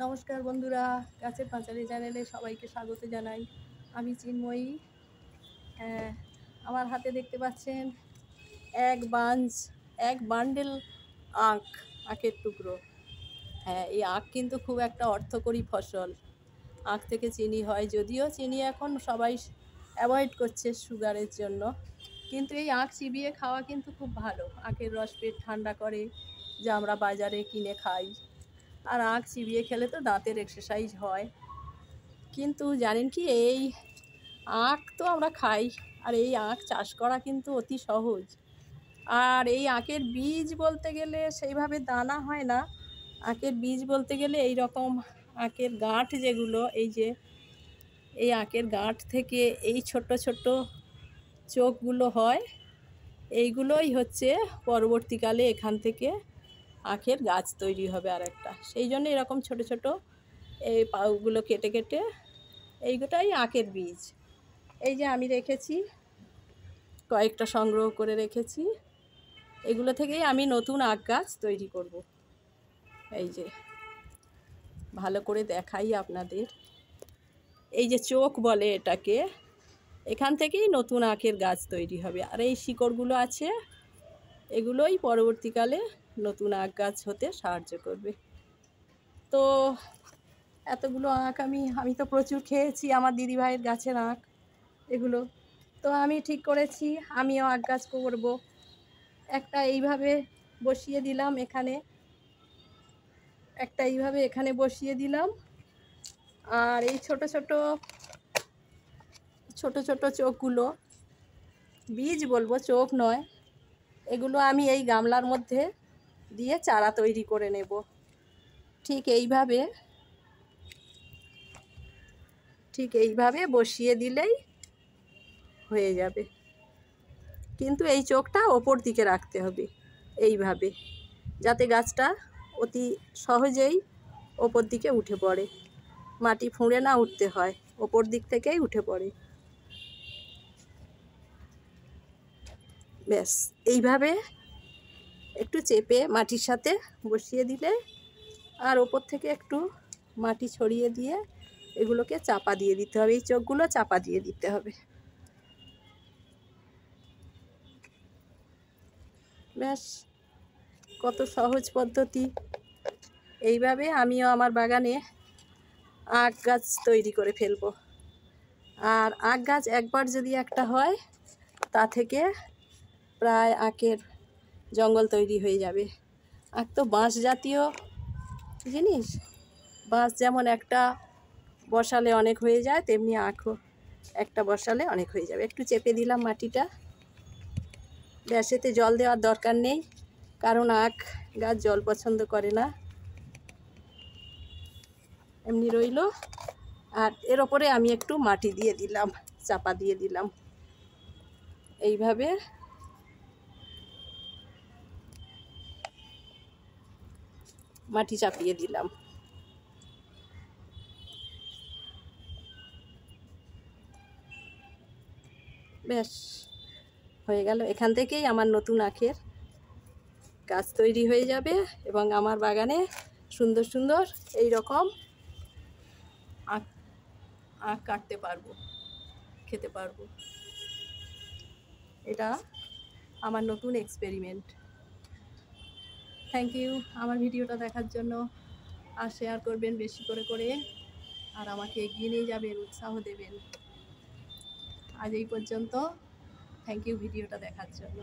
নমস্কার বন্ধুরা, গাছের পাঁচালী চ্যানেলে সবাইকে স্বাগত জানাই। আমি চিন্ময়ী। হ্যাঁ, আমার হাতে দেখতে পাচ্ছেন এক বান্ডেল আখের টুকরো। হ্যাঁ, এই আখ কিন্তু খুব একটা অর্থকরী ফসল। আখ থেকে চিনি হয়, যদিও চিনি এখন সবাই অ্যাভয়েড করছে সুগারের জন্য, কিন্তু এই আখ চিবিয়ে খাওয়া কিন্তু খুব ভালো। আখের রস পেট ঠান্ডা করে, যা আমরা বাজারে কিনে খাই। আর আখ চিবিয়ে খেলে তো দাঁতের এক্সারসাইজ হয়। কিন্তু জানেন কি, এই আখ তো আমরা খাই, আর এই আখ চাষ করা কিন্তু অতি সহজ। আর এই আখের বীজ বলতে গেলে সেইভাবে দানা হয় না। আখের বীজ বলতে গেলে এই রকম আখের গাঁঠ, যেগুলো এই আখের গাঁঠ থেকে এই ছোট ছোট চোখগুলো হয়, এইগুলোই হচ্ছে পরবর্তীকালে এখান থেকে আখের গাছ তৈরি হবে আর একটা। সেই জন্য এরকম ছোট ছোট এই পাউগুলো কেটে কেটে এইগুলোই আখের বীজ। এই যে আমি রেখেছি, কয়েকটা সংগ্রহ করে রেখেছি, এগুলো থেকেই আমি নতুন আখ গাছ তৈরি করব। এই যে ভালো করে দেখাই আপনাদের, এই যে চোখ বলে এটাকে, এখান থেকেই নতুন আখের গাছ তৈরি হবে। আর এই শিকড়গুলো আছে, এগুলোই পরবর্তীকালে নতুন আখ গাছ হতে সাহায্য করবে। তো এতগুলো আখ আমি তো প্রচুর খেয়েছি, আমার দিদিভাইয়ের গাছের আখ এগুলো। তো আমি ঠিক করেছি আমিও আখ গাছ করব। একটা এইভাবে বসিয়ে দিলাম এখানে বসিয়ে দিলাম। আর এই ছোট ছোট চোখগুলো, বীজ বলবো, চোখ নয়, এগুলো আমি এই গামলার মধ্যে দিয়ে চারা তৈরি করে নেব। ঠিক এইভাবে বসিয়ে দিলেই হয়ে যাবে। কিন্তু এই চোখটা ওপর দিকে রাখতে হবে, এইভাবে, যাতে গাছটা অতি সহজেই ওপর দিকে উঠে পড়ে, মাটি ফুঁড়ে না উঠতে হয়, ওপর দিক থেকেই উঠে পড়ে। ব্যাস, এইভাবে একটু চেপে মাটির সাথে বসিয়ে দিলে, আর ওপর থেকে একটু মাটি ছড়িয়ে দিয়ে এগুলোকে চাপা দিয়ে দিতে হবে, এই চোখগুলো চাপা দিয়ে দিতে হবে। ব্যাস, কত সহজ পদ্ধতি। এইভাবে আমিও আমার বাগানে আখ গাছ তৈরি করে ফেলবো। আর আখ গাছ একবার যদি একটা হয়, তা থেকে প্রায় আখের জঙ্গল তৈরি হয়ে যাবে। আখ তো বাঁশ জাতীয় জিনিস, বাঁশ যেমন একটা বসালে অনেক হয়ে যায়, তেমনি আখও একটা বসালে অনেক হয়ে যাবে। একটু চেপে দিলাম মাটিটা, ব্যাস, এতে জল দেওয়ার দরকার নেই, কারণ আখ গাছ জল পছন্দ করে না, এমনি রইল। আর এর ওপরে আমি একটু মাটি দিয়ে দিলাম, চাপা দিয়ে দিলাম, এইভাবে মাটি চাপিয়ে দিলাম। ব্যাস, হয়ে গেল। এখান থেকেই আমার নতুন আখের গাছ তৈরি হয়ে যাবে, এবং আমার বাগানে সুন্দর সুন্দর এই রকম আখ কাটতে পারবো, খেতে পারবো। এটা আমার নতুন এক্সপেরিমেন্ট। থ্যাংক ইউ আমার ভিডিওটা দেখার জন্য। আর শেয়ার করবেন বেশি করে, আর আমাকে এগিয়ে নিয়ে যাবেন, উৎসাহ দেবেন। আজ এই পর্যন্ত। থ্যাংক ইউ ভিডিওটা দেখার জন্য।